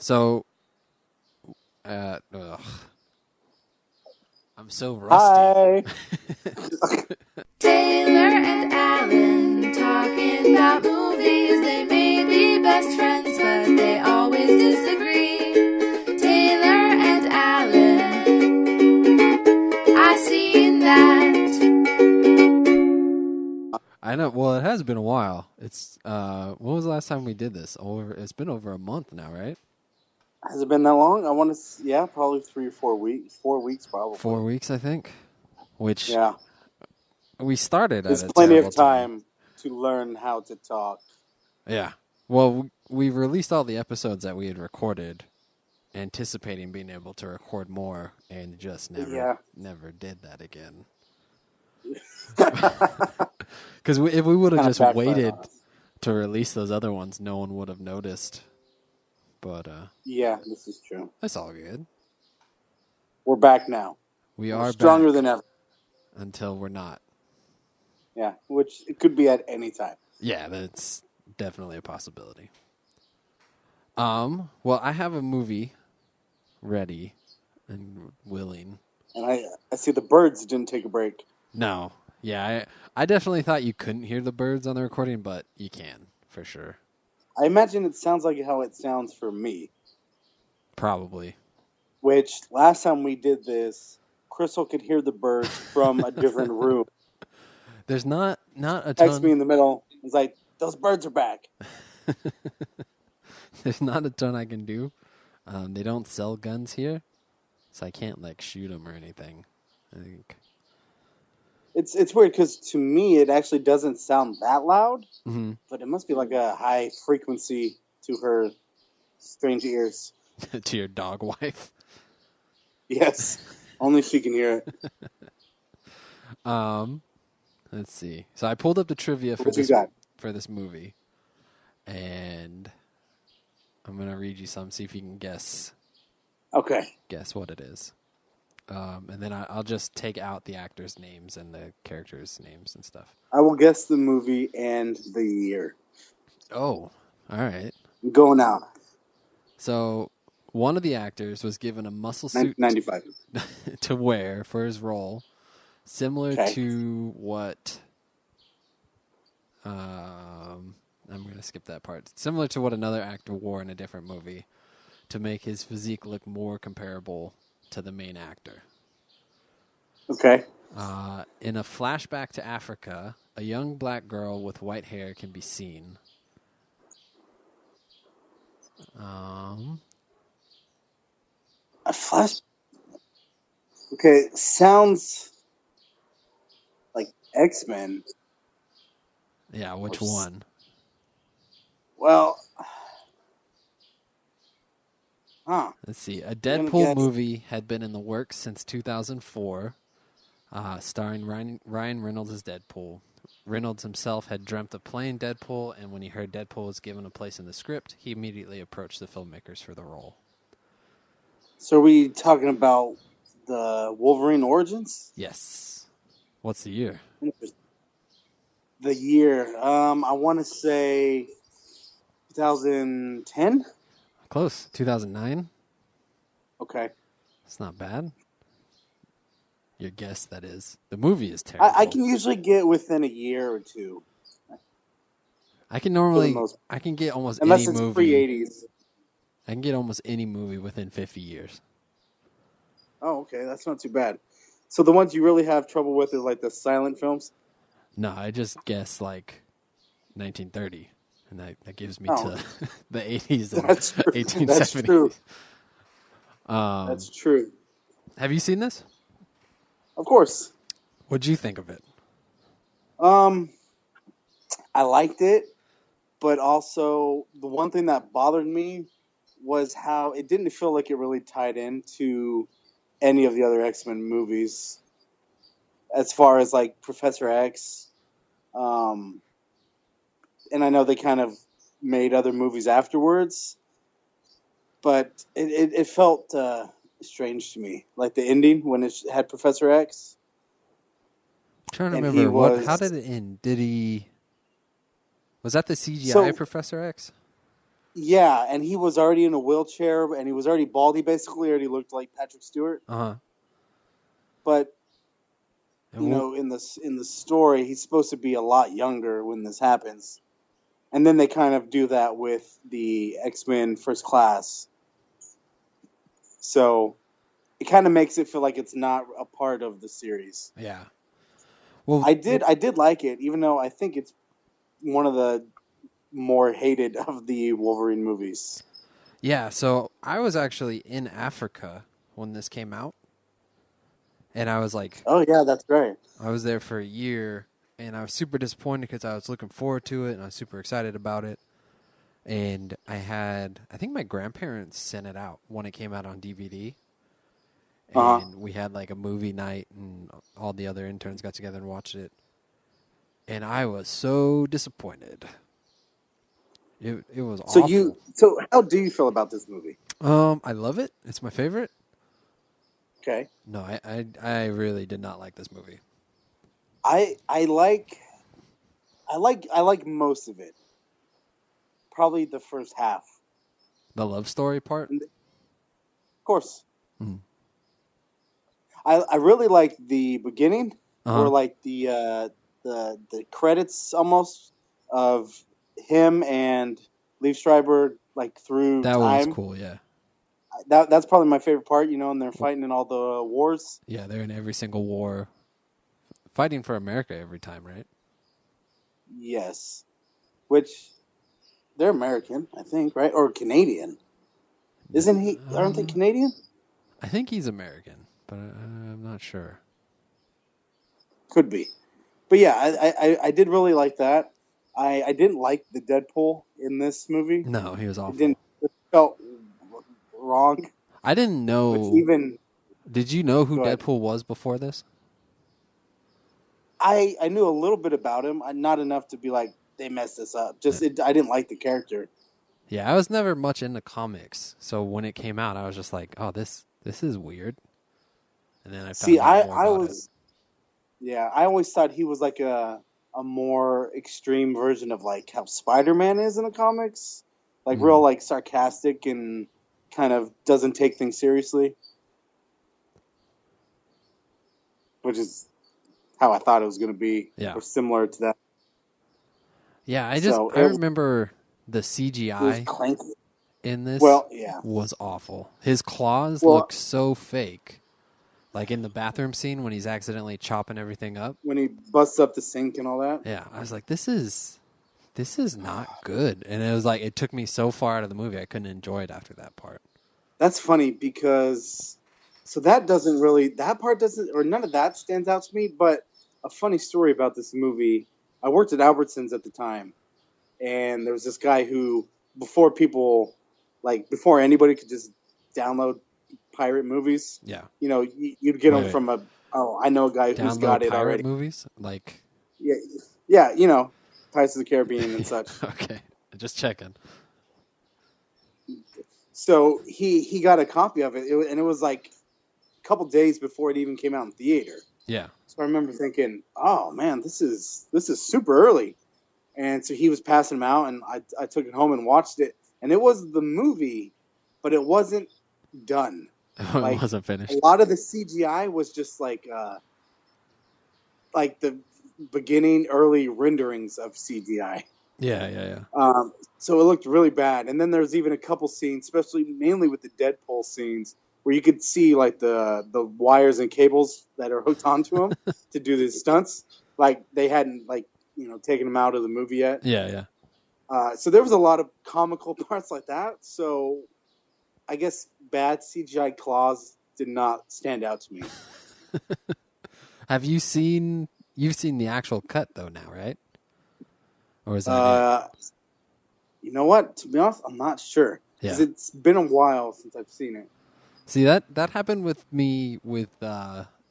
So, ugh, I'm so rusty. Hi. Taylor and Alan talking about movies. They may be best friends, but they always disagree. Taylor and Alan, I seen that. I know. Well, it has been a while. It's when was the last time we did this? It's been over a month now, right? Has it been that long? I want to. Yeah, probably 3 or 4 weeks. 4 weeks, probably. 4 weeks, I think. Which Yeah, we started it's at a plenty terrible of time to learn how to talk. Yeah. Well, we released all the episodes that we had recorded, anticipating being able to record more, and just never did that again. Because if we would have just waited to release those other ones, no one would have noticed. But yeah, this is true. That's all good. We're back now. We're stronger back than ever. until we're not. Yeah, which it could be at any time. Yeah, that's definitely a possibility. Well, I have a movie ready and willing. And I see the birds didn't take a break. No. Yeah, I definitely thought you couldn't hear the birds on the recording, but you can, for sure. I imagine it sounds like how it sounds for me. Probably. Which, last time we did this, Crystal could hear the birds from a different room. There's not a ton. Text me in the middle. It's like, those birds are back. There's not a ton I can do. They don't sell guns here, so I can't shoot them or anything. I think it's weird because to me it actually doesn't sound that loud, but it must be like a high frequency to her strange ears. To your dog wife. Yes, only she can hear it. Let's see. So I pulled up the trivia for this movie, and I'm gonna read you some. See if you can guess. Okay. Guess what it is. And then I'll just take out the actors' names and the characters' names and stuff. I will guess the movie and the year. Oh, all right. I'm going out. So one of the actors was given a muscle suit 95 to wear for his role, similar to what. I'm going to skip that part. Similar to what another actor wore in a different movie, to make his physique look more comparable to the main actor. Okay. In a flashback to Africa, a young black girl with white hair can be seen. A flash. Okay, sounds like X-Men. Yeah, which one? Well, Let's see. A Deadpool movie had been in the works since 2004, starring Ryan Reynolds as Deadpool. Reynolds himself had dreamt of playing Deadpool, and when he heard Deadpool was given a place in the script, he immediately approached the filmmakers for the role. So are we talking about the Wolverine origins? Yes. What's the year? The year. I want to say 2010? Close. 2009? Okay. That's not bad. Your guess, that is. The movie is terrible. I can usually get within a year or two. I can get almost unless any it's movie. pre-80s. I can get almost any movie within 50 years. Oh, okay. That's not too bad. So the ones you really have trouble with is like the silent films? No, I just guess 1930. And that gives me to the 80s and 1870s. That's true. That's true. Have you seen this? Of course. What'd you think of it? I liked it, but also the one thing that bothered me was how it didn't feel like it really tied into any of the other X-Men movies. As far as Professor X, and I know they kind of made other movies afterwards, but it felt strange to me, like the ending when it had Professor X. I'm trying to remember how did it end? Was that the CGI Professor X? Yeah, and he was already in a wheelchair, and he was already bald. He basically already looked like Patrick Stewart. Uh-huh. But And in the story, he's supposed to be a lot younger when this happens. And then they kind of do that with the X-Men First Class. So it kind of makes it feel like it's not a part of the series. yeah. Well, I did like it, even though I think it's one of the more hated of the Wolverine movies. Yeah, so I was actually in Africa when this came out. And I was like, oh yeah, that's right. I was there for a year, and I was super disappointed because I was looking forward to it, and I was super excited about it. And I think my grandparents sent it out when it came out on DVD. And we had like a movie night, and all the other interns got together and watched it. And I was so disappointed. It was awful. So how do you feel about this movie? I love it. It's my favorite. Okay. No, I really did not like this movie. I like most of it. Probably the first half. The love story part? Of course. Mm. I really like the beginning, Uh-huh. or like the credits almost of him and Leaf Schreiber like through That time. was cool, yeah. That's probably my favorite part, and they're fighting in all the wars. Yeah, they're in every single war, fighting for America every time, right? Yes. Which, they're American, I think, right? Or Canadian. Isn't he? Aren't they Canadian? I think he's American, but I'm not sure. Could be. But yeah, I did really like that. I didn't like the Deadpool in this movie. No, he was awful. It felt wrong. I didn't know. Did you know who Deadpool was before this? I knew a little bit about him, not enough to be like, they messed this up. I didn't like the character. Yeah, I was never much into comics, so when it came out, I was just like, "Oh, this is weird." And then I found out more about it. Yeah, I always thought he was like a more extreme version of like how Spider-Man is in the comics, like real like sarcastic and kind of doesn't take things seriously, which is how I thought it was going to be, or similar to that. Yeah, I remember the CGI in this was awful. His claws look so fake. Like in the bathroom scene when he's accidentally chopping everything up. When he busts up the sink and all that. Yeah, I was like, this is not good. And it was like, it took me so far out of the movie, I couldn't enjoy it after that part. That's funny because, that part doesn't, or none of that stands out to me, but a funny story about this movie, I worked at Albertsons at the time, and there was this guy who, before anybody could just download pirate movies. Yeah. You'd get them from I know a guy who's got it already. Movies? Like. Yeah, Pirates of the Caribbean and such. Okay. Just checking. So he got a copy of it, and it was like a couple days before it even came out in theater. Yeah. So I remember thinking, oh man, this is super early. And so he was passing them out, and I took it home and watched it. And it was the movie, but it wasn't done. It wasn't finished. A lot of the CGI was just like the beginning early renderings of CGI. Yeah. So it looked really bad. And then there's even a couple scenes, mainly with the Deadpool scenes, where you could see like the wires and cables that are hooked onto him to do these stunts. Like they hadn't taken them out of the movie yet. Yeah. So there was a lot of comical parts like that. So I guess bad CGI claws did not stand out to me. Have you seen? You've seen the actual cut though now, right? Or is that it? You know what? To be honest, I'm not sure. Because it's been a while since I've seen it. See, that happened with me with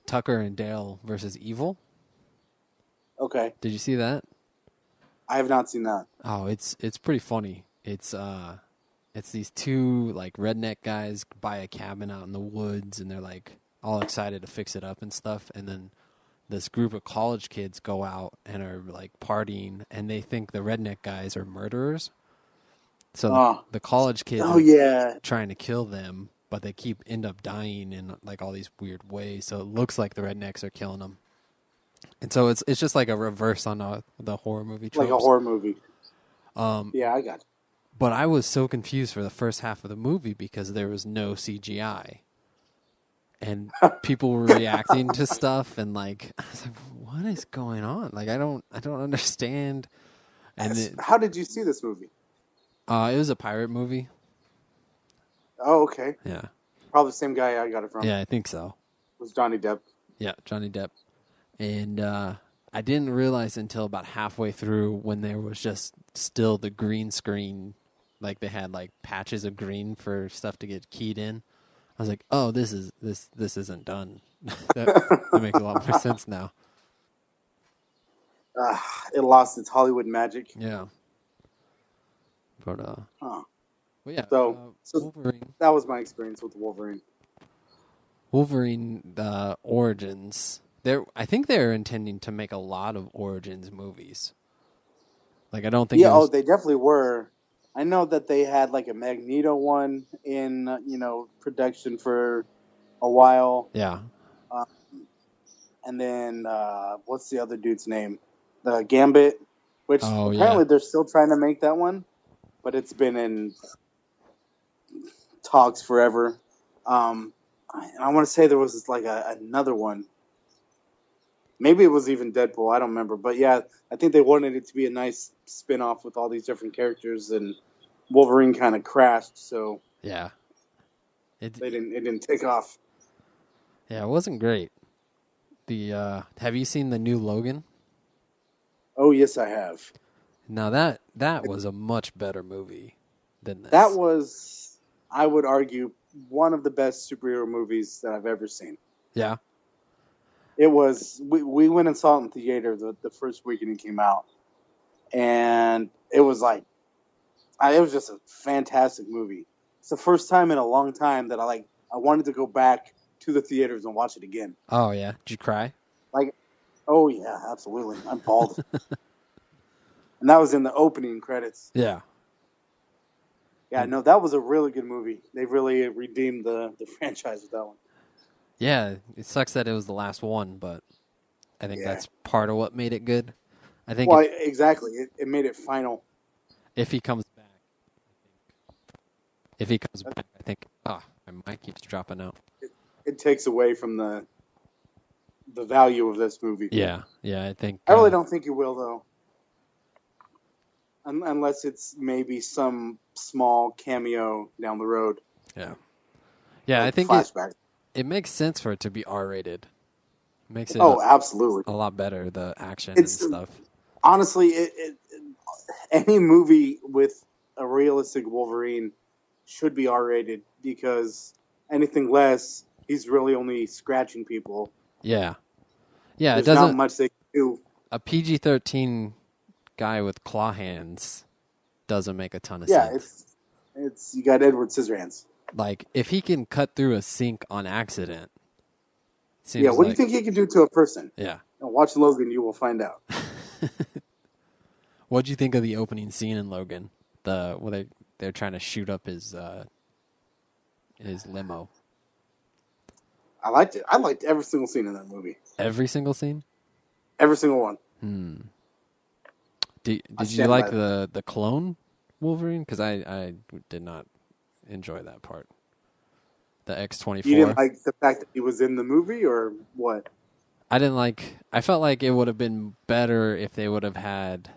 Tucker and Dale versus Evil. Okay. Did you see that? I have not seen that. Oh, it's pretty funny. It's these two like redneck guys buy a cabin out in the woods, and they're like all excited to fix it up and stuff, and then this group of college kids go out and are like partying, and they think the redneck guys are murderers. So the college kids yeah, trying to kill them, but they end up dying in like all these weird ways. So it looks like the rednecks are killing them. And so it's just like a reverse on the horror movie tropes. like a horror movie. Yeah, I got it. But I was so confused for the first half of the movie because there was no CGI. And people were reacting to stuff, and like I was like, "What is going on? Like I don't understand." And how did you see this movie? It was a pirate movie. Oh, okay. Yeah. Probably the same guy I got it from. Yeah, I think so. It was Johnny Depp. Yeah, Johnny Depp. And I didn't realize until about halfway through when there was just still the green screen, like they had like patches of green for stuff to get keyed in. I was like, "Oh, this isn't done." that makes a lot more sense now. It lost its Hollywood magic. Yeah. But well, yeah. So Wolverine. That was my experience with Wolverine. Wolverine origins. I think they're intending to make a lot of origins movies. Like I don't think. Yeah. They definitely were. I know that they had like a Magneto one in production for a while. Yeah. And then what's the other dude's name? The Gambit, which apparently they're still trying to make that one, but it's been in talks forever. I want to say there was like another one. Maybe it was even Deadpool. I don't remember. But yeah, I think they wanted it to be a nice spin-off with all these different characters, and Wolverine kind of crashed, so yeah, it didn't take off. Yeah, it wasn't great. Have you seen the new Logan? Oh, yes, I have. Now that was a much better movie than this. That was, I would argue, one of the best superhero movies that I've ever seen. Yeah. It was. We went and saw it in theater the first weekend it came out, and it was like, it was just a fantastic movie. It's the first time in a long time that I wanted to go back to the theaters and watch it again. Oh yeah, did you cry? Oh yeah, absolutely. I'm bald, and that was in the opening credits. Yeah. Yeah, no, that was a really good movie. They really redeemed the franchise with that one. Yeah, it sucks that it was the last one, but I think that's part of what made it good. I think. Well, exactly. It made it final. If he comes back, I think. My mic keeps dropping out. It takes away from the value of this movie. Yeah, I think. I really don't think it will, though. Unless it's maybe some small cameo down the road. Yeah. Yeah, I think flashback. It makes sense for it to be R-rated. Makes it absolutely a lot better, the action and stuff. Honestly, any movie with a realistic Wolverine should be R-rated, because anything less, he's really only scratching people. Yeah. There's not much they can do. A PG-13 guy with claw hands doesn't make a ton of sense. Yeah, you got Edward Scissorhands. Like, if he can cut through a sink on accident. What do you think he can do to a person? Yeah. And watch Logan, you will find out. What'd you think of the opening scene in Logan? Where they're trying to shoot up his limo. I liked it. I liked every single scene in that movie. Every single scene? Every single one. Did you like the clone Wolverine? Because I did not enjoy that part. The X-24. You didn't like the fact that he was in the movie, or what? I felt like it would have been better if they would have had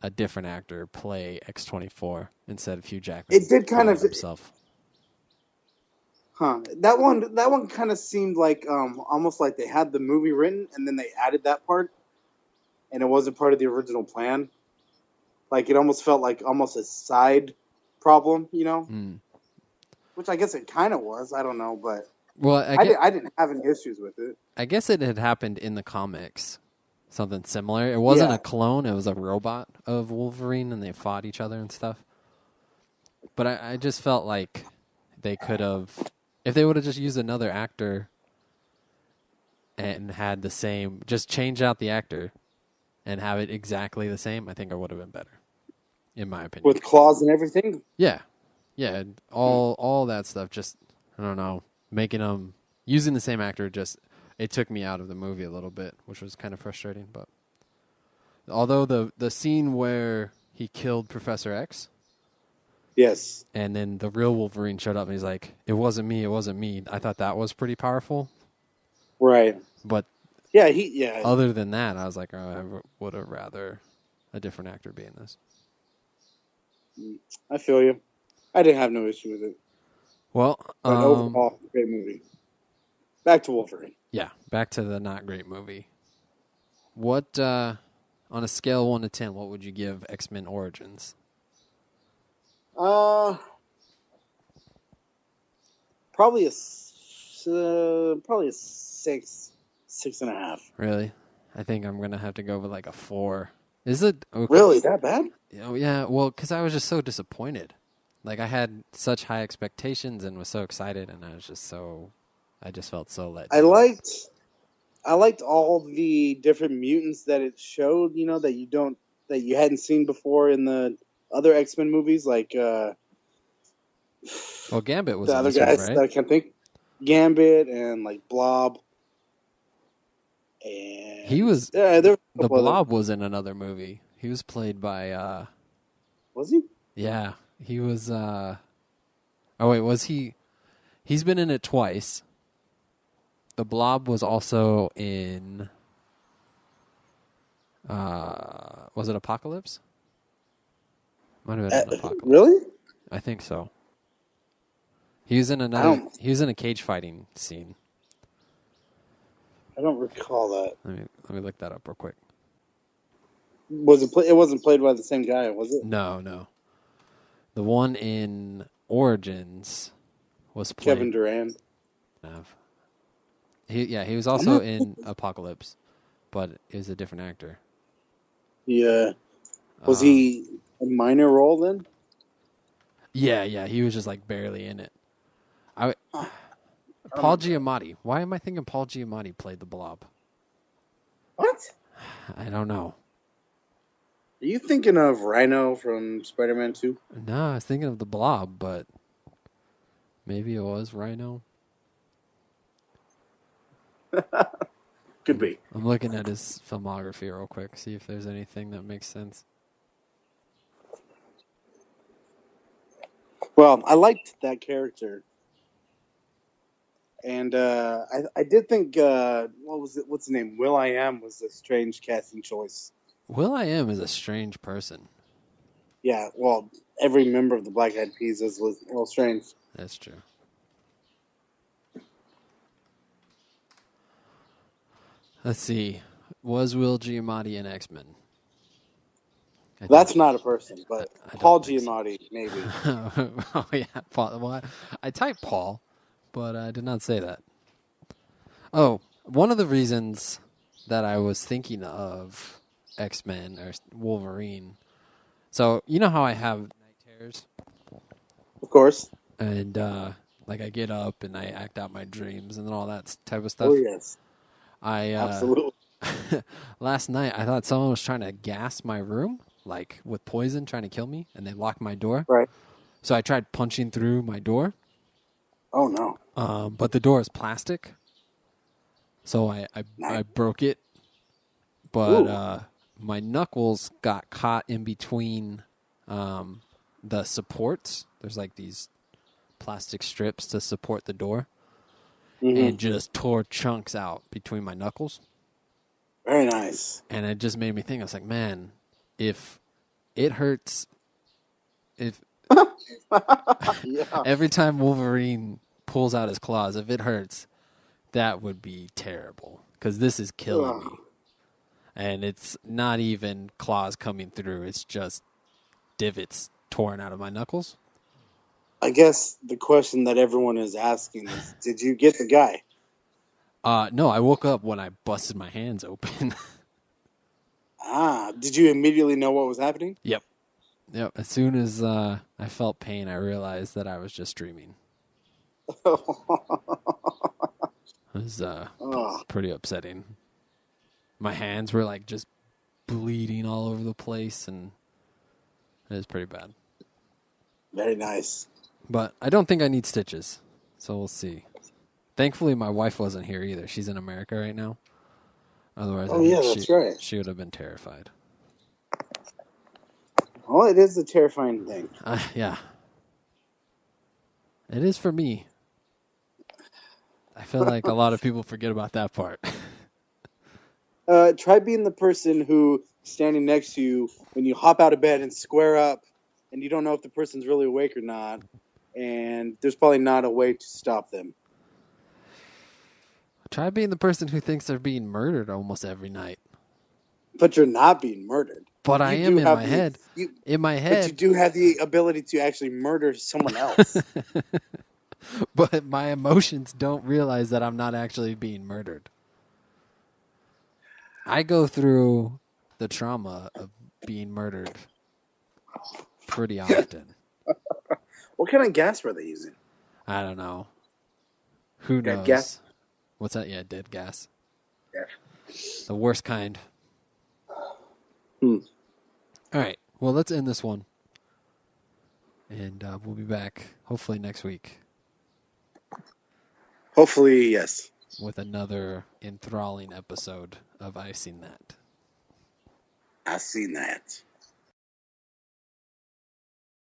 a different actor play X-24 instead of Hugh Jackman. It did kind of himself. Huh. That one kind of seemed like almost like they had the movie written and then they added that part, and it wasn't part of the original plan. Like, it almost felt like almost a side problem, Which I guess it kind of was. I don't know, but I didn't have any issues with it. I guess it had happened in the comics, something similar. It wasn't a clone; it was a robot of Wolverine, and they fought each other and stuff. But I just felt like they could have, if they would have just used another actor and had the same, just change out the actor and have it exactly the same, I think it would have been better. in my opinion. With claws and everything? Yeah. Yeah, all that stuff, just, I don't know, making them, using the same actor, just, it took me out of the movie a little bit, which was kind of frustrating. But although the scene where he killed Professor X, yes, and then the real Wolverine showed up and he's like, it wasn't me, I thought that was pretty powerful. right. But yeah. Other than that, I was like, oh, I would have rather a different actor be in this. I feel you. I didn't have no issue with it. Well, but overall, great movie. Back to Wolverine. Yeah, back to the not great movie. What, on a scale of 1 to 10, what would you give X-Men Origins? Probably a 6.5. Really? I think I'm going to have to go with like a 4. Is it? Okay. Really? That bad? Oh, yeah, well, because I was just so disappointed. Like, I had such high expectations and was so excited, and I just felt so let down. I liked all the different mutants that it showed, that you hadn't seen before in the other X-Men movies, like well, Gambit was the other guys one, right? that I can't think. Gambit and like Blob. And he was the Blob was in another movie. He was played by was he? Yeah, he was oh wait, was he? He's been in it twice. The Blob was also in was it Apocalypse? Might have been Apocalypse. Really? I think so. He was in he was in a cage fighting scene. I don't recall that. Let me look that up real quick. Was it? It wasn't played by the same guy, was it? No. The one in Origins was played Kevin Durant. He was also in Apocalypse, but it was a different actor. Yeah. Was he a minor role then? Yeah, he was just like barely in it. Paul Giamatti. Why am I thinking Paul Giamatti played the Blob? What? I don't know. Are you thinking of Rhino from Spider-Man 2? No, I was thinking of the Blob, but maybe it was Rhino. Could be. I'm looking at his filmography real quick, see if there's anything that makes sense. Well, I liked that character. And I did think, what's his name? Will.i.am was a strange casting choice. Will.i.am is a strange person. Yeah, well, every member of the Black Eyed Peas is a little strange. That's true. Let's see. Was Will Giamatti in X-Men? That's not a person, but Paul Giamatti, maybe. Oh, yeah. Paul. Well, I typed Paul, but I did not say that. Oh, one of the reasons that I was thinking of X-Men or Wolverine. So, you know how I have night terrors? Of course. And, like, I get up and I act out my dreams and all that type of stuff. Oh, yes. Absolutely. Last night, I thought someone was trying to gas my room, like with poison, trying to kill me, and they locked my door. Right. So I tried punching through my door. Oh, no. But the door is plastic. So I broke it. But my knuckles got caught in between the supports. There's like these plastic strips to support the door. Mm-hmm. And just tore chunks out between my knuckles. Very nice. And it just made me think, I was like, man, if it hurts, every time Wolverine pulls out his claws, if it hurts, that would be terrible. Because this is killing me. And it's not even claws coming through. It's just divots torn out of my knuckles. I guess the question that everyone is asking is, did you get the guy? No, I woke up when I busted my hands open. Did you immediately know what was happening? Yep. As soon as I felt pain, I realized that I was just dreaming. It was pretty upsetting. My hands were like just bleeding all over the place, and It is pretty bad. Very nice. But I don't think I need stitches, so we'll see. Thankfully, my wife wasn't here either. She's in America right now. Otherwise, that's right. She would have been terrified. Well, it is a terrifying thing. Yeah. It is for me. I feel like a lot of people forget about that part. Try being the person who standing next to you when you hop out of bed and square up and you don't know if the person's really awake or not, and there's probably not a way to stop them. Try being the person who thinks they're being murdered almost every night. But you're not being murdered. But I am in my head. In my head. But you do have the ability to actually murder someone else. But my emotions don't realize that I'm not actually being murdered. I go through the trauma of being murdered pretty often. What kind of gas were they using? I don't know. Who knows? Gas? What's that? Yeah, dead gas. Yeah. The worst kind. All right. Well, let's end this one. And we'll be back hopefully next week. Hopefully, yes. With another enthralling episode of I've Seen That. I've Seen That.